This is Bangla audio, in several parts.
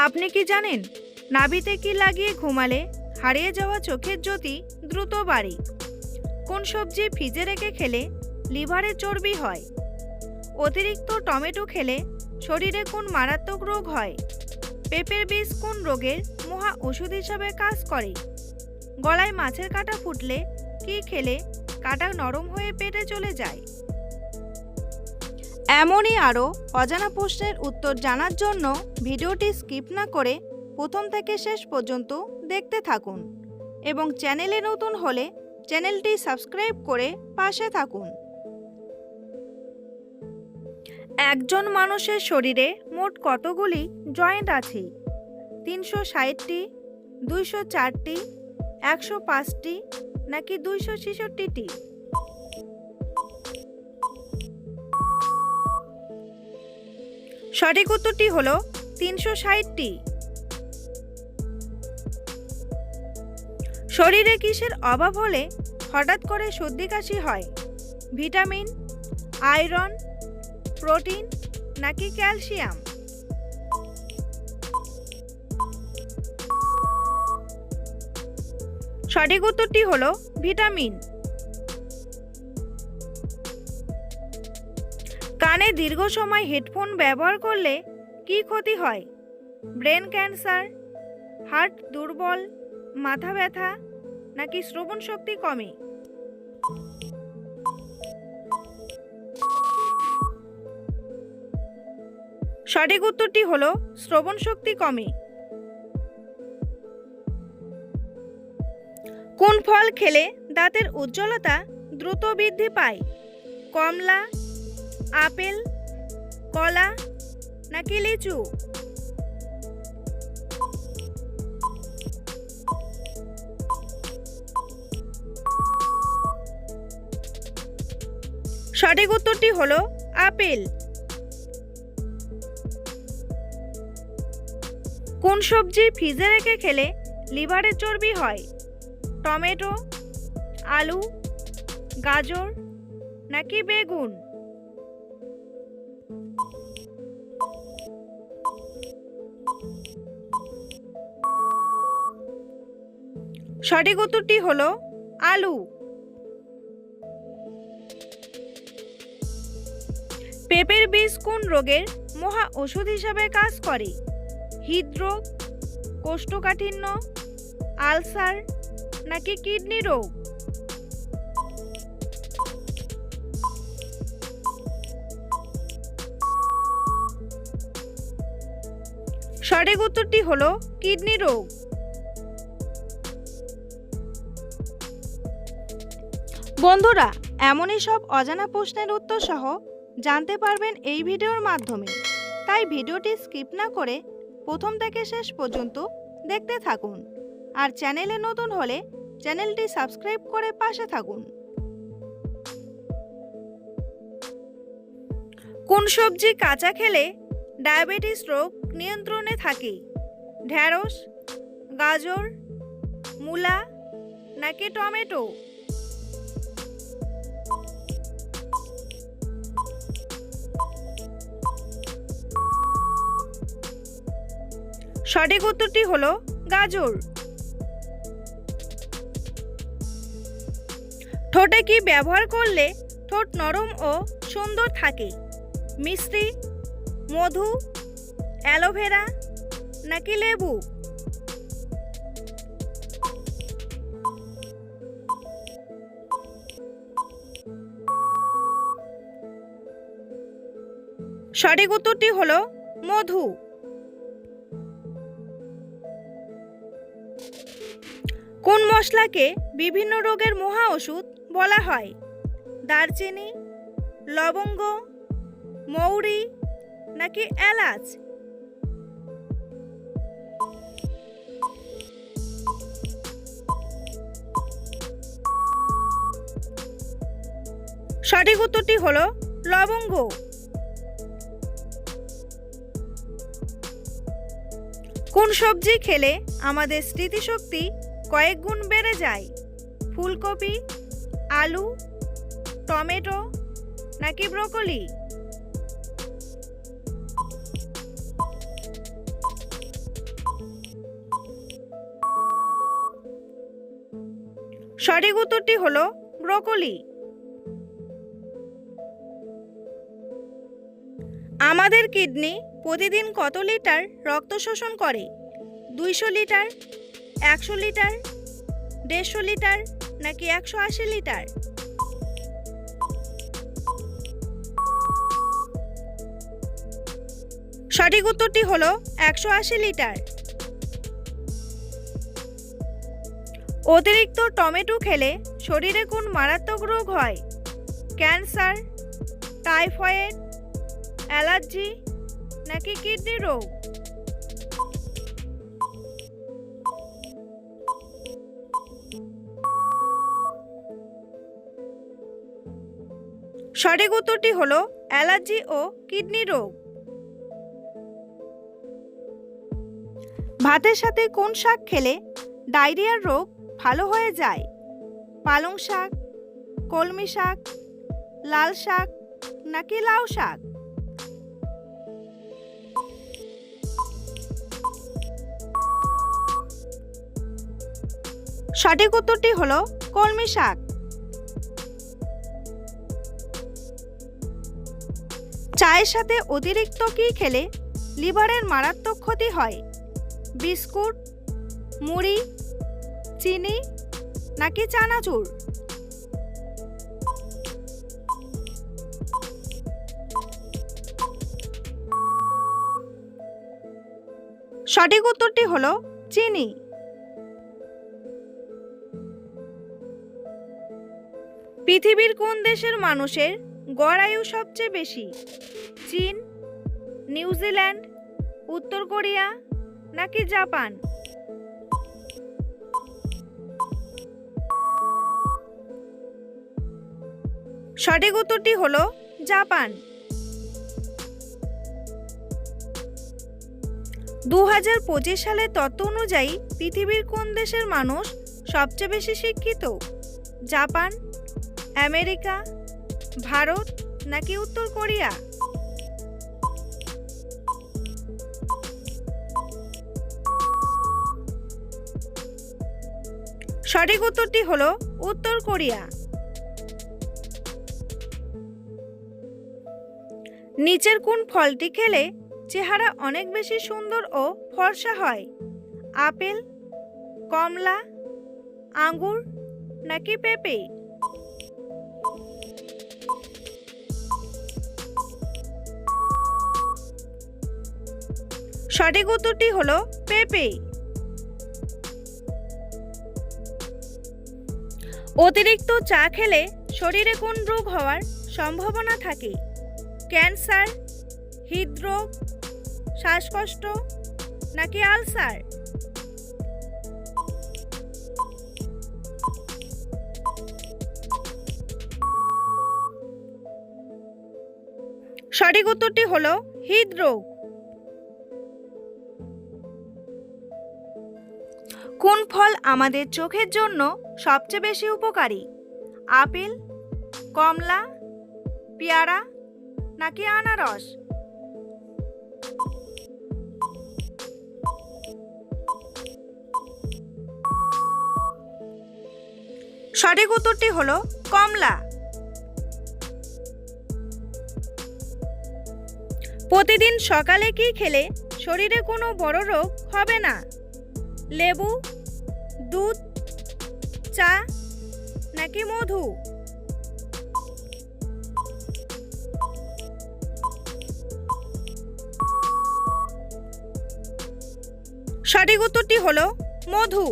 আপনি কি জানেন নাভিতে কি লাগিয়ে ঘুমালে হারিয়ে যাওয়া চোখের জ্যোতি দ্রুত বাড়ে? কোন সবজি ফ্রিজে রেখে খেলে লিভারে চর্বি হয়? অতিরিক্ত টমেটো খেলে শরীরে কোন মারাত্মক রোগ হয়? পেঁপের বীজ কোন রোগের মহা ওষুধ হিসাবে কাজ করে? গলায় মাছের কাঁটা ফুটলে কি খেলে কাঁটা নরম হয়ে পেটে চলে যায়? এমনই আরও অজানা প্রশ্নের উত্তর জানার জন্য ভিডিওটি স্কিপ না করে প্রথম থেকে শেষ পর্যন্ত দেখতে থাকুন এবং চ্যানেলে নতুন হলে চ্যানেলটি সাবস্ক্রাইব করে পাশে থাকুন। একজন মানুষের শরীরে মোট কতগুলি জয়েন্ট আছে? 360টি, 204টি, 105টি নাকি 266টি? সঠিক উত্তরটি হলো 360টি। শরীরে কিসের অভাব হলে হঠাৎ করে সর্দি কাশি হয়? ভিটামিন, আয়রন, প্রোটিন নাকি ক্যালসিয়াম? সঠিক উত্তরটি হলো ভিটামিন। কানে দীর্ঘ সময় হেডফোন ব্যবহার করলে কি ক্ষতি হয়? ব্রেন ক্যান্সার, হার্ট দুর্বল, মাথা ব্যথা নাকি শ্রবণ শক্তি কমে? সঠিক উত্তরটি হলো শ্রবণ শক্তি কমে। কোন ফল খেলে দাঁতের উজ্জ্বলতা দ্রুত বৃদ্ধি পায়? কমলা, আপেল, কলা নাকি লিচু? সঠিক উত্তরটি হলো আপেল। কোন সবজি ফ্রিজে রেখে খেলে লিভারের চর্বি হয়? টমেটো, আলু, গাজর নাকি বেগুন? সঠিক উত্তরটি হলো আলু। পেঁপের বীজ কোন রোগের মহা ওষুধ হিসাবে কাজ করে? হৃদরোগ, কোষ্ঠকাঠিন্য, আলসার নাকি কিডনি রোগ? সঠিক উত্তরটি হলো কিডনি রোগ। বন্ধুরা, এমনই সব অজানা প্রশ্নের উত্তর সহ জানতে পারবেন এই ভিডিওর মাধ্যমে, তাই ভিডিওটি স্কিপ না করে প্রথম থেকে শেষ পর্যন্ত দেখতে থাকুন আর চ্যানেলে নতুন হলে চ্যানেলটি সাবস্ক্রাইব করে পাশে থাকুন। কোন সবজি কাঁচা খেলে ডায়াবেটিস রোগ নিয়ন্ত্রণে থাকে? ঢেঁড়স, গাজর, মূলা নাকি টমেটো? সঠিক উত্তরটি হলো গাজর। ঠোঁটে কি ব্যবহার করলে ঠোঁট নরম ও সুন্দর থাকে? মিশ্রি, মধু, অ্যালোভেরা নাকি লেবু? সঠিক উত্তরটি হলো মধু। কোন মশলাকে বিভিন্ন রোগের মহা ওষুধ বলা হয়? দারচিনি, লবঙ্গ, মৌরি নাকি এলাচ? সঠিক উত্তরটি হলো লবঙ্গ। কোন সবজি খেলে আমাদের স্মৃতিশক্তি কয়েক গুণ বেড়ে যায়? ফুলকপি, আলু, টমেটো নাকি ব্রোকলি? সঠিক উত্তরটি হলো ব্রোকলি। আমাদের কিডনি প্রতিদিন কত লিটার রক্ত শোষণ করে? 200 লিটার, 100 লিটার, 150 লিটার নাকি 180 লিটার? সঠিক উত্তরটি হলো 180 লিটার। অতিরিক্ত টমেটো খেলে শরীরে কোন মারাত্মক রোগ হয়? ক্যান্সার, টাইফয়েড, অ্যালার্জি নাকি কিডনি রোগ? সঠিক উত্তরটি হলো অ্যালার্জি ও কিডনি রোগ। ভাতের সাথে কোন শাক খেলে ডায়রিয়ার রোগ ভালো হয়ে যায়? পালং শাক, কলমি শাক, লাল শাক নাকি লাউ শাক? সঠিক উত্তরটি হলো কলমি শাক। চায়ের সাথে অতিরিক্ত কি খেলে লিভারের মারাত্মক ক্ষতি হয়? বিস্কুট, মুড়ি, চিনি নাকি চানাচুর? সঠিক উত্তরটি হলো চিনি। পৃথিবীর কোন দেশের মানুষের গড় আয়ু সবচেয়ে বেশি? চীন, নিউজিল্যান্ড, উত্তর কোরিয়া নাকি জাপান? সঠিক উত্তরটি হলো জাপান। 2025 সালের তথ্য অনুযায়ী পৃথিবীর কোন দেশের মানুষ সবচেয়ে বেশি শিক্ষিত? জাপান, আমেরিকা, ভারত নাকি উত্তর কোরিয়া? সঠিক উত্তরটি হলো উত্তর কোরিয়া। নিচের কোন ফলটি খেলে চেহারা অনেক বেশি সুন্দর ও ফর্সা হয়? আপেল, কমলা, আঙ্গুর নাকি পেঁপে? সঠিক উত্তরটি হলো পেঁপে। অতিরিক্ত চা খেলে শরীরে কোন রোগ হওয়ার সম্ভাবনা থাকে? ক্যান্সার, হৃদরোগ, শ্বাসকষ্ট নাকি আলসার? সঠিক উত্তরটি হলো হৃদরোগ। কোন ফল আমাদের চোখের জন্য সবচেয়ে বেশি উপকারী? আপেল, কমলা, পেয়ারা নাকি আনারস? সঠিক উত্তরটি হলো কমলা। প্রতিদিন সকালে কি খেলে শরীরে কোনো বড় রোগ হবে না? লেবু, দুধ, চা নাকি মধু? সঠিক উত্তরটি হলো মধু।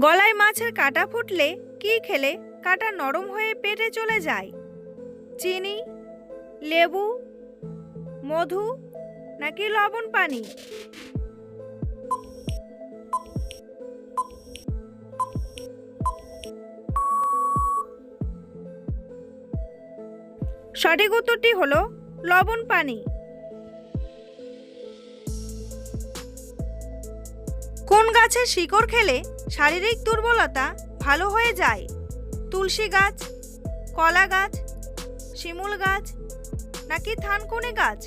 গলায় মাছের কাঁটা ফুটলে কি খেলে কাঁটা নরম হয়ে পেটে চলে যায়? চিনি, লেবু, মধু নাকি লবণ পানি? সঠিক উত্তরটি হলো লবণ পানি। কোন গাছের শিকড় খেলে শারীরিক দুর্বলতা ভালো হয়ে যায়? তুলসী গাছ, কলা গাছ, শিমুল গাছ নাকি থানকুনি গাছ?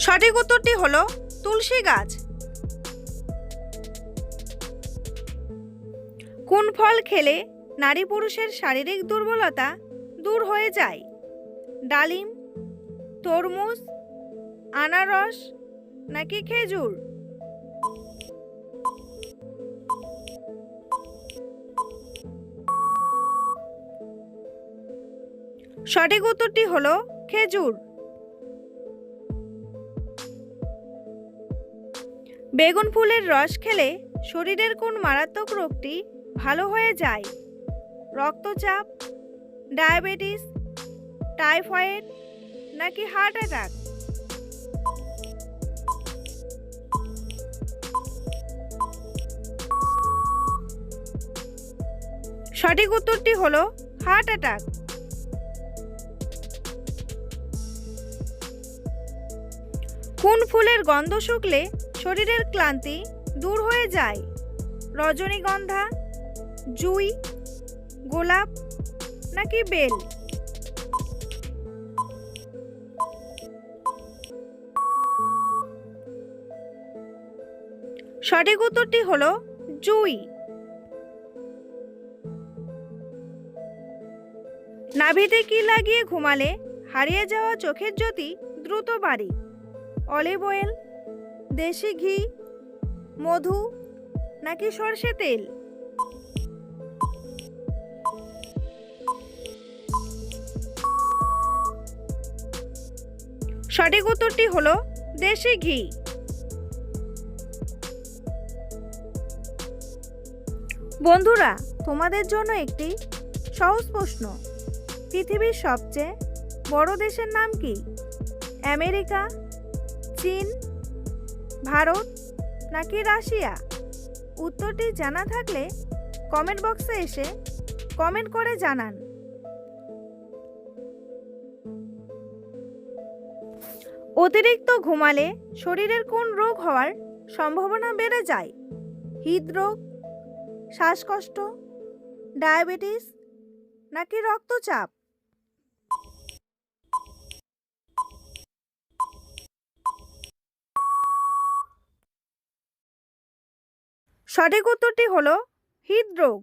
সঠিক উত্তরটি হলো তুলসী গাছ। কোন ফল খেলে নারী পুরুষের শারীরিক দুর্বলতা দূর হয়ে যায়? ডালিম, তরমুজ, আনারস নাকি খেজুর? সঠিক উত্তরটি হলো খেজুর। বেগুন ফুলের রস খেলে শরীরের কোন মারাত্মক রোগটি ভালো হয়ে যায়? রক্তচাপ, ডায়াবেটিস, টাইফয়েড নাকি হার্ট অ্যাটাক? সঠিক উত্তরটি হলো হার্ট অ্যাটাক। কোন ফুলের গন্ধ শুকলে শরীরের ক্লান্তি দূর হয়ে যায়? রজনীগন্ধা, জুঁই, গোলাপ নাকি বেল? সঠিক উত্তরটি হলো জুঁই। নাভিতে কি লাগিয়ে ঘুমালে হারিয়ে যাওয়া চোখের জ্যোতি দ্রুত বাড়ে? অলিভ অয়েল, দেশি ঘি, মধু নাকি সরষে তেল? সঠিক উত্তরটি হলো দেশি ঘি। বন্ধুরা, তোমাদের জন্য একটি সহজ প্রশ্ন। পৃথিবীর সবচেয়ে বড় দেশের নাম কি? আমেরিকা, চীন, ভারত নাকি রাশিয়া? উত্তরটি জানা থাকলে কমেন্ট বক্সে এসে কমেন্ট করে জানান। অতিরিক্ত ঘুমালে শরীরের কোন রোগ হওয়ার সম্ভাবনা বেড়ে যায়? হৃদরোগ, শ্বাসকষ্ট, ডায়াবেটিস নাকি রক্তচাপ? সঠিক উত্তরটি হলো হৃদরোগ।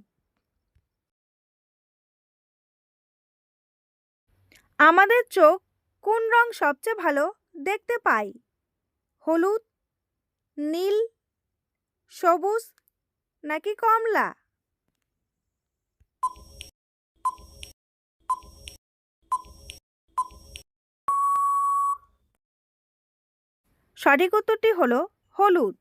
আমাদের চোখ কোন রং সবচেয়ে ভালো দেখতে পায়? হলুদ, নীল, সবুজ নাকি কমলা? সঠিক উত্তরটি হলো হলুদ।